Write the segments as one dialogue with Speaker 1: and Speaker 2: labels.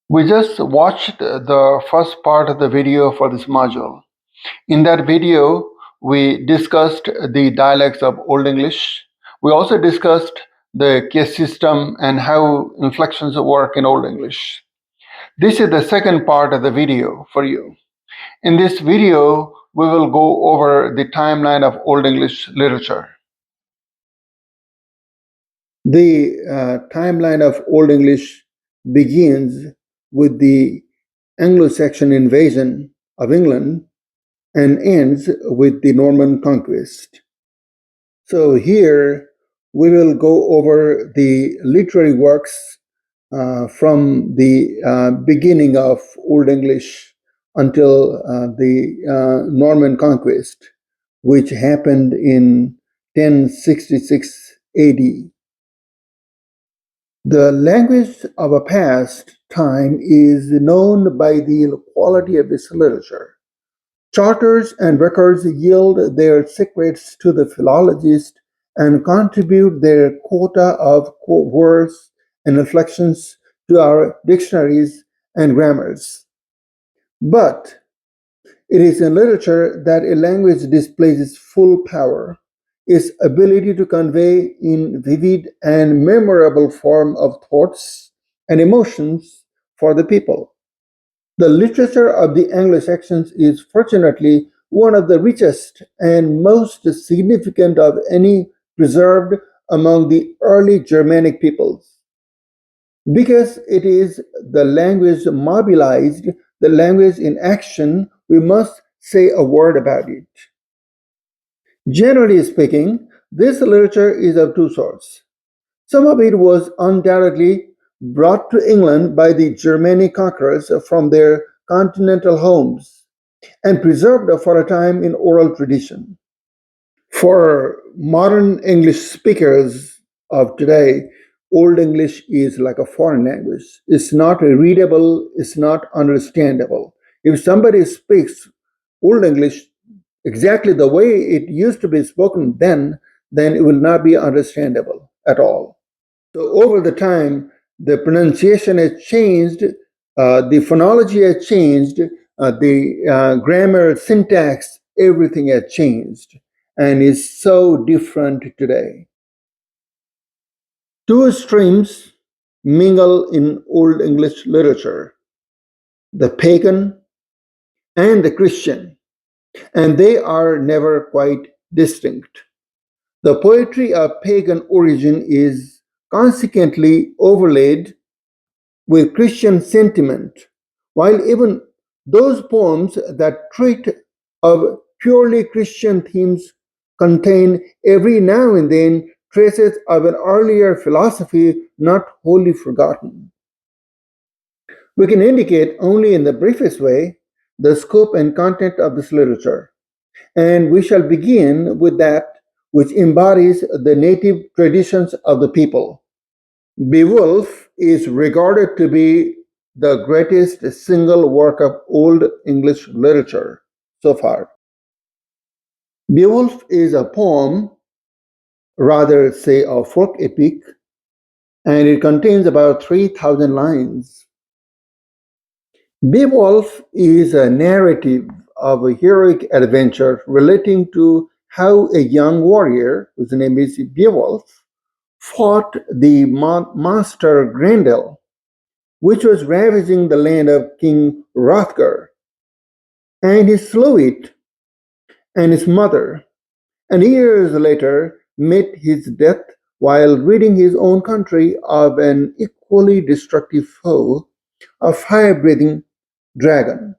Speaker 1: We just watched the first part of the video for this module. In that video, we discussed the dialects of Old English. We also discussed the case system and how inflections work in Old English. This is the second part of the video for you. In this video, we will go over the timeline of Old English literature. The timeline of Old English begins with the Anglo-Saxon invasion of England and ends with the Norman conquest. So here we will go over the literary works from the beginning of Old English until the Norman conquest, which happened in 1066 AD. The language of a past time is known by the quality of its literature. Charters and records yield their secrets to the philologist and contribute their quota of words and inflections to our dictionaries and grammars. But it is in literature that a language displays its full power, its ability to convey in vivid and memorable form of thoughts and emotions for the people. The literature of the Anglo-Saxons is fortunately one of the richest and most significant of any preserved among the early Germanic peoples. Because it is the language mobilized, the language in action, we must say a word about it. Generally speaking, this literature is of two sorts. Some of it was undoubtedly brought to England by the Germanic conquerors from their continental homes and preserved for a time in oral tradition. For modern English speakers of today, Old English is like a foreign language. It's not readable, it's not understandable. If somebody speaks Old English exactly the way it used to be spoken then it will not be understandable at all. So over the time, the pronunciation has changed, the phonology has changed, the grammar, syntax, everything has changed and is so different today. Two streams mingle in Old English literature, the pagan and the Christian, and they are never quite distinct. The poetry of pagan origin is consequently overlaid with Christian sentiment, while even those poems that treat of purely Christian themes contain every now and then traces of an earlier philosophy not wholly forgotten. We can indicate only in the briefest way the scope and content of this literature, and we shall begin with that which embodies the native traditions of the people. Beowulf is regarded to be the greatest single work of Old English literature so far. Beowulf is a poem, rather say a folk epic, and it contains about 3,000 lines. Beowulf is a narrative of a heroic adventure relating to how a young warrior, whose name is Beowulf, fought the monster Grendel, which was ravaging the land of King Hrothgar, and he slew it and his mother, and years later met his death while ridding his own country of an equally destructive foe, a fire-breathing dragon.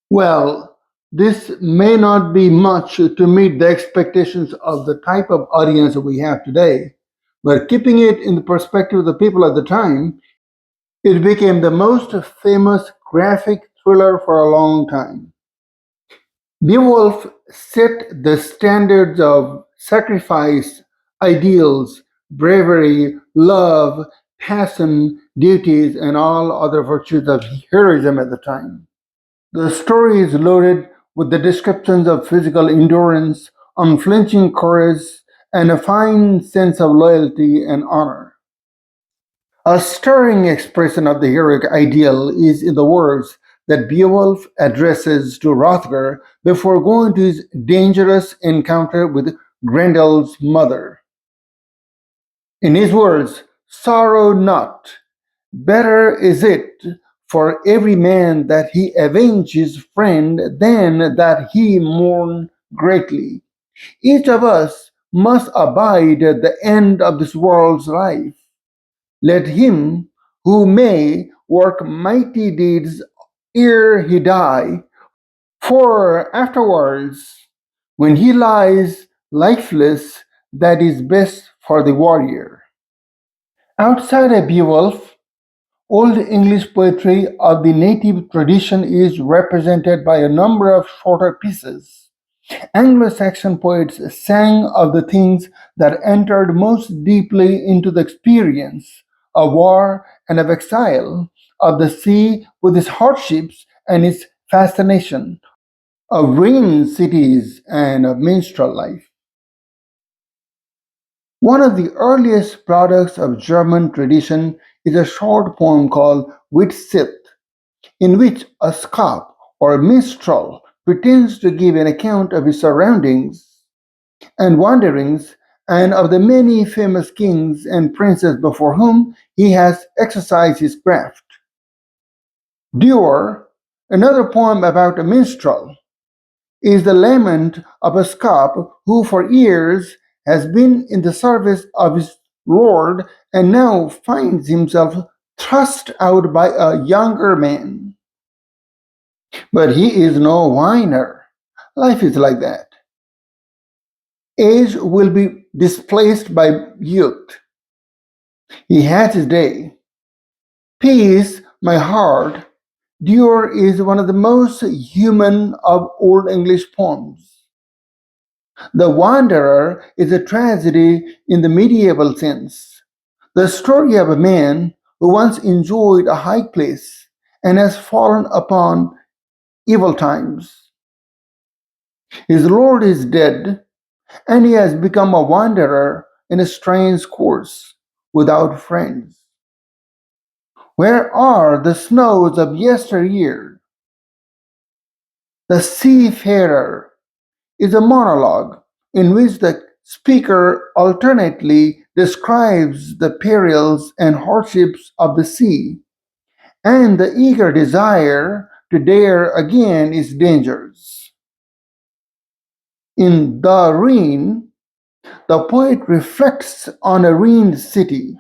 Speaker 1: Well, this may not be much to meet the expectations of the type of audience that we have today, but keeping it in the perspective of the people at the time, it became the most famous graphic thriller for a long time. Beowulf set the standards of sacrifice, ideals, bravery, love, passion, duties, and all other virtues of heroism at the time. The story is loaded with the descriptions of physical endurance, unflinching courage, and a fine sense of loyalty and honor. A stirring expression of the heroic ideal is in the words that Beowulf addresses to Hrothgar before going to his dangerous encounter with Grendel's mother. In his words, "Sorrow not, better is it for every man that he avenge his friend than that he mourn greatly. Each of us must abide at the end of this world's life. Let him who may work mighty deeds ere he die, for afterwards, when he lies lifeless, that is best for the warrior." Outside of Beowulf, Old English poetry of the native tradition is represented by a number of shorter pieces. Anglo-Saxon poets sang of the things that entered most deeply into the experience of war and of exile, of the sea with its hardships and its fascination, of ruined cities and of minstrel life. One of the earliest products of German tradition is a short poem called Witsicht, in which a scop or minstrel pretends to give an account of his surroundings and wanderings and of the many famous kings and princes before whom he has exercised his craft. Duer, another poem about a minstrel, is the lament of a scop who for years has been in the service of his lord and now finds himself thrust out by a younger man. But he is no whiner. Life is like that. Age will be displaced by youth. He has his day. Peace, my heart, Duer is one of the most human of Old English poems. The Wanderer is a tragedy in the medieval sense, the story of a man who once enjoyed a high place and has fallen upon evil times. His Lord is dead, and he has become a wanderer in a strange course, without friends. Where are the snows of yesteryear? The Seafarer is a monologue in which the speaker alternately describes the perils and hardships of the sea and the eager desire to dare again its dangers. In The Ruin, the poet reflects on a ruined city,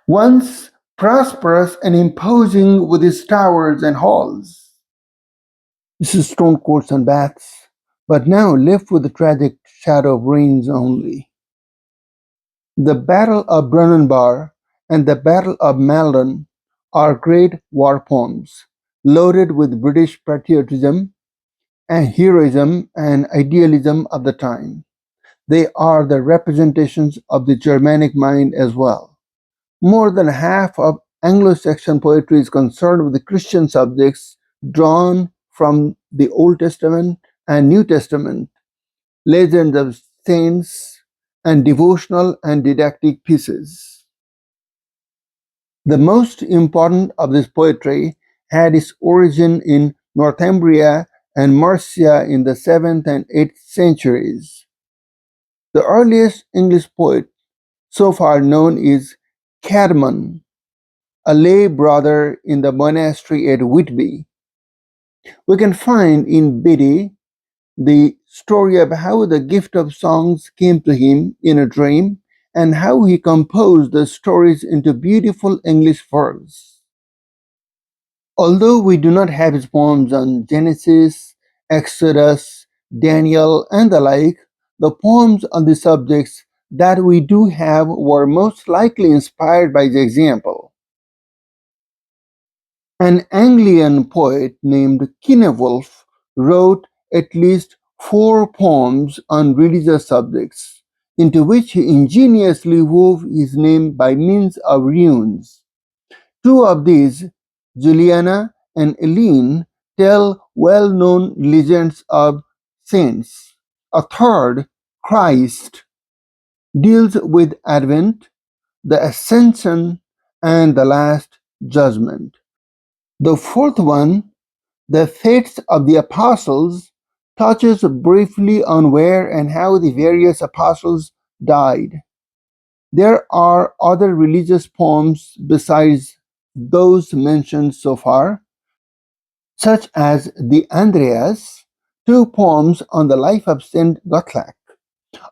Speaker 1: once prosperous and imposing with its towers and halls. This is stone courts and baths, but now left with the tragic shadow of ruins only. The Battle of Brunanbar and the Battle of Maldon are great war poems, loaded with British patriotism and heroism and idealism of the time. They are the representations of the Germanic mind as well. More than half of Anglo-Saxon poetry is concerned with the Christian subjects drawn from the Old Testament and New Testament, legends of saints, and devotional and didactic pieces. The most important of this poetry had its origin in Northumbria and Mercia in the 7th and 8th centuries. The earliest English poet so far known is Caedmon, a lay brother in the monastery at Whitby. We can find in Bede the story of how the gift of songs came to him in a dream and how he composed the stories into beautiful English verse. Although we do not have his poems on Genesis, Exodus, Daniel, and the like, the poems on the subjects that we do have were most likely inspired by the example. An Anglian poet named Cynewulf wrote at least 4 poems on religious subjects, into which he ingeniously wove his name by means of runes. 2 of these, Juliana and Eileen, tell well-known legends of saints. A third, Christ, deals with Advent, the Ascension, and the Last Judgment. The fourth one, the Fates of the Apostles, touches briefly on where and how the various apostles died. There are other religious poems besides those mentioned so far, such as the Andreas, two poems on the life of Saint Guthlac,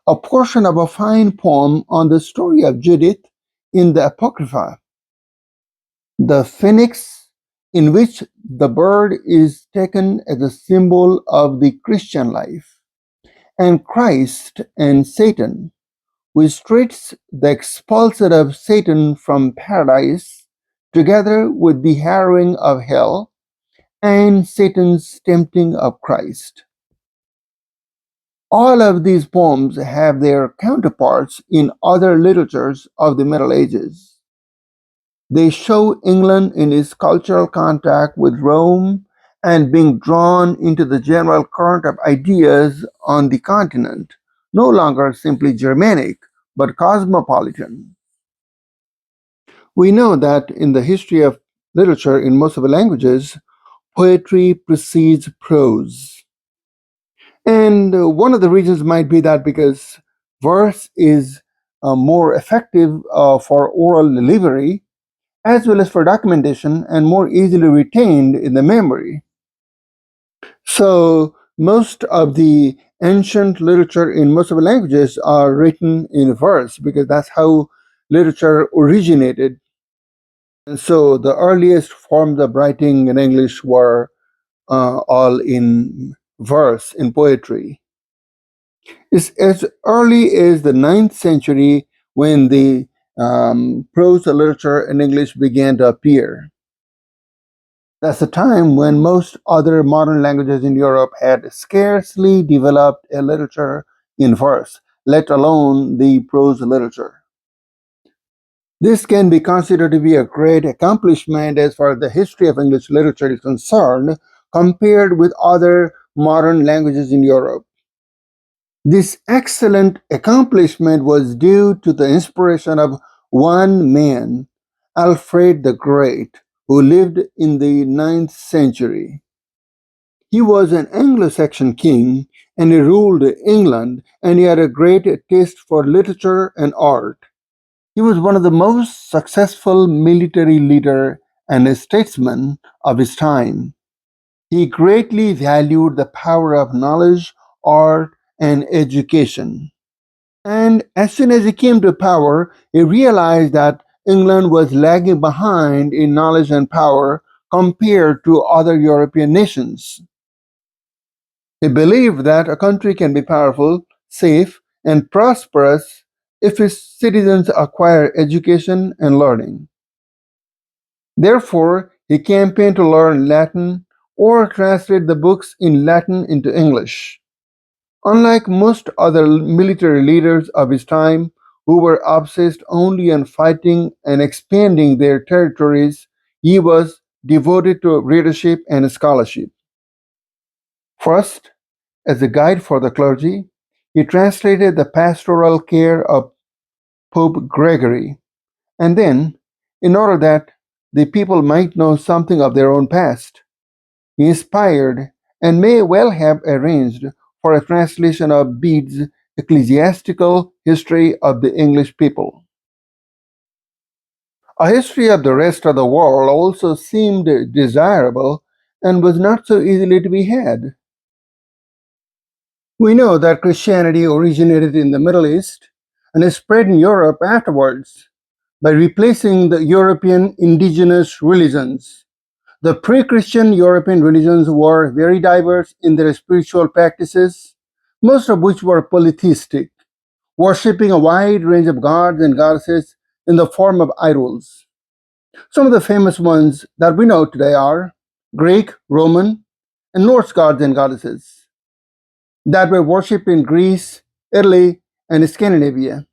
Speaker 1: a portion of a fine poem on the story of Judith in the Apocrypha, the phoenix, in which the bird is taken as a symbol of the Christian life, and Christ and Satan, which treats the expulsion of Satan from paradise together with the harrowing of hell and Satan's tempting of Christ. All of these poems have their counterparts in other literatures of the Middle Ages. They show England in its cultural contact with Rome and being drawn into the general current of ideas on the continent, no longer simply Germanic, but cosmopolitan. We know that in the history of literature in most of the languages, poetry precedes prose. And one of the reasons might be that because verse is more effective for oral delivery as well as for documentation and more easily retained in the memory. So most of the ancient literature in most of the languages are written in verse because that's how literature originated. And so the earliest forms of writing in English were all in verse, in poetry. It's as early as the 9th century when the prose literature in English began to appear. That's the time when most other modern languages in Europe had scarcely developed a literature in verse, let alone the prose literature. This can be considered to be a great accomplishment as far as the history of English literature is concerned, compared with other modern languages in Europe. This excellent accomplishment was due to the inspiration of one man, Alfred the Great, who lived in the 9th century. He was an Anglo-Saxon king and he ruled England, and he had a great taste for literature and art. He was one of the most successful military leader and a statesman of his time. He greatly valued the power of knowledge, art, and education. And as soon as he came to power, he realized that England was lagging behind in knowledge and power compared to other European nations. He believed that a country can be powerful, safe, and prosperous if its citizens acquire education and learning. Therefore, he campaigned to learn Latin or translate the books in Latin into English. Unlike most other military leaders of his time, who were obsessed only on fighting and expanding their territories, he was devoted to readership and scholarship. First, as a guide for the clergy, he translated the pastoral care of Pope Gregory, and then, in order that the people might know something of their own past, he inspired and may well have arranged for a translation of Bede's Ecclesiastical History of the English People. A history of the rest of the world also seemed desirable and was not so easily to be had. We know that Christianity originated in the Middle East and it spread in Europe afterwards by replacing the European indigenous religions. The pre Christian European religions were very diverse in their spiritual practices, most of which were polytheistic, worshipping a wide range of gods and goddesses in the form of idols. Some of the famous ones that we know today are Greek, Roman, and Norse gods and goddesses that were worshipped in Greece, Italy, and Scandinavia.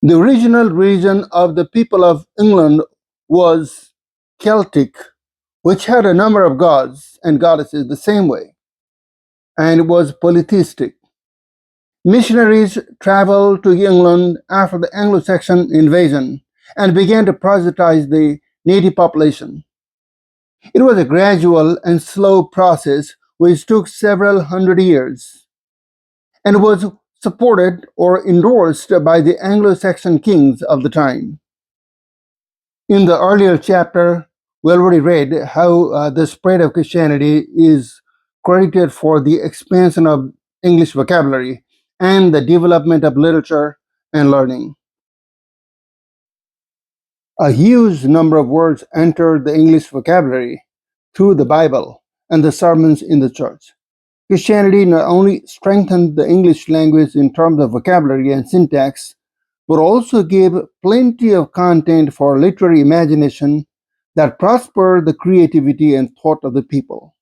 Speaker 1: The original religion of the people of England was Celtic, which had a number of gods and goddesses the same way, and it was polytheistic. Missionaries traveled to England after the Anglo-Saxon invasion and began to proselytize the native population. It was a gradual and slow process which took several hundred years and was supported or endorsed by the Anglo-Saxon kings of the time. In the earlier chapter, we already read how the spread of Christianity is credited for the expansion of English vocabulary and the development of literature and learning. A huge number of words entered the English vocabulary through the Bible and the sermons in the church. Christianity not only strengthened the English language in terms of vocabulary and syntax, but also gave plenty of content for literary imagination that prospered the creativity and thought of the people.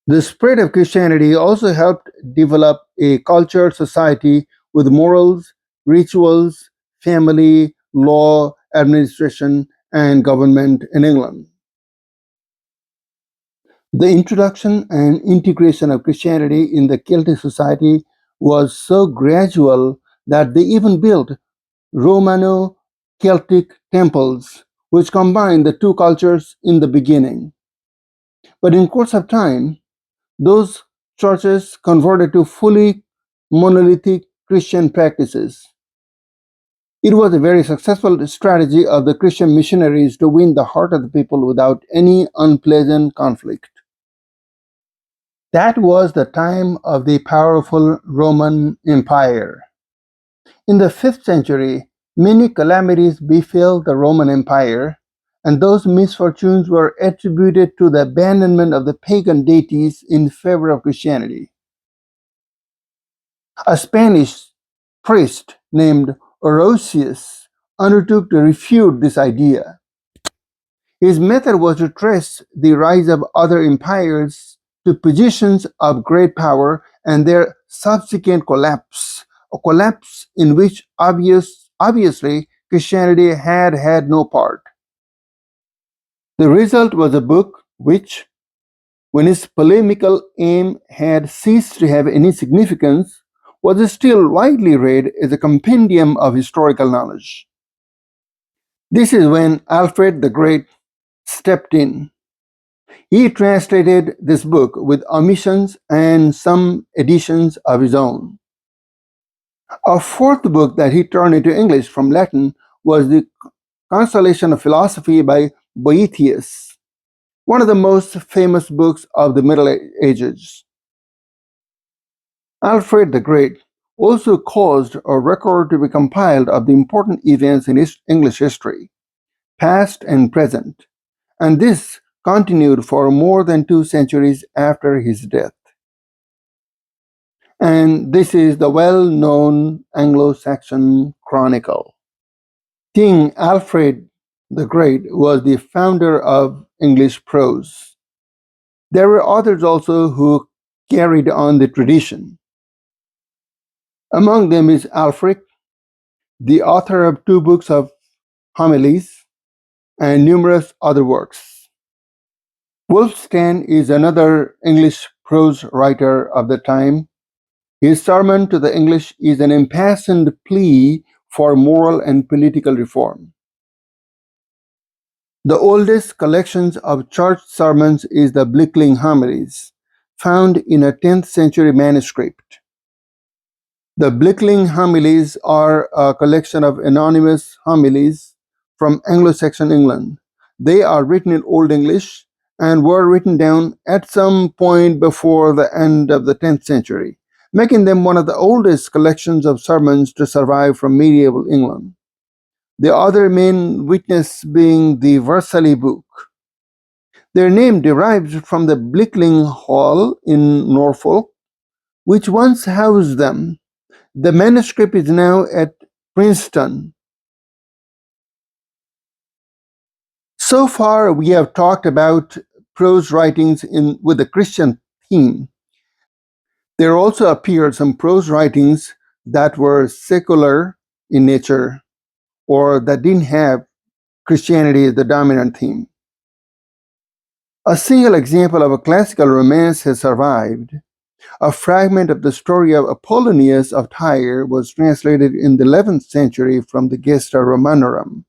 Speaker 1: The spread of Christianity also helped develop a cultured society with morals, rituals, family, law, administration, and government in England. The introduction and integration of Christianity in the Celtic society was so gradual that they even built Romano-Celtic temples, which combined the two cultures in the beginning. But in course of time, those churches converted to fully monolithic Christian practices. It was a very successful strategy of the Christian missionaries to win the heart of the people without any unpleasant conflict. That was the time of the powerful Roman Empire. In the 5th century, many calamities befell the Roman Empire, and those misfortunes were attributed to the abandonment of the pagan deities in favor of Christianity. A Spanish priest named Orosius undertook to refute this idea. His method was to trace the rise of other empires to positions of great power and their subsequent collapse, a collapse in which obviously Christianity had no part. The result was a book which, when its polemical aim had ceased to have any significance, was still widely read as a compendium of historical knowledge. This is when Alfred the Great stepped in. He translated this book with omissions and some additions of his own. A fourth book that he turned into English from Latin was the Consolation of Philosophy by Boethius, one of the most famous books of the Middle Ages. Alfred the Great also caused a record to be compiled of the important events in English history, past and present, and this continued for more than 2 centuries after his death. And this is the well-known Anglo-Saxon Chronicle. King Alfred the Great was the founder of English prose. There were others also who carried on the tradition. Among them is Alfric, the author of 2 books of homilies and numerous other works. Wulfstan is another English prose writer of the time. His sermon to the English is an impassioned plea for moral and political reform. The oldest collections of church sermons is the Blickling Homilies, found in a 10th century manuscript. The Blickling Homilies are a collection of anonymous homilies from Anglo-Saxon England. They are written in Old English and were written down at some point before the end of the 10th century, making them one of the oldest collections of sermons to survive from medieval England. The other main witness being the Versailles Book. Their name derives from the Blickling Hall in Norfolk, which once housed them. The manuscript is now at Princeton. So far, we have talked about prose writings with a Christian theme. There also appeared some prose writings that were secular in nature or that didn't have Christianity as the dominant theme. A single example of a classical romance has survived, A fragment of the story of Apollonius of Tyre was translated in the 11th century from the Gesta Romanorum.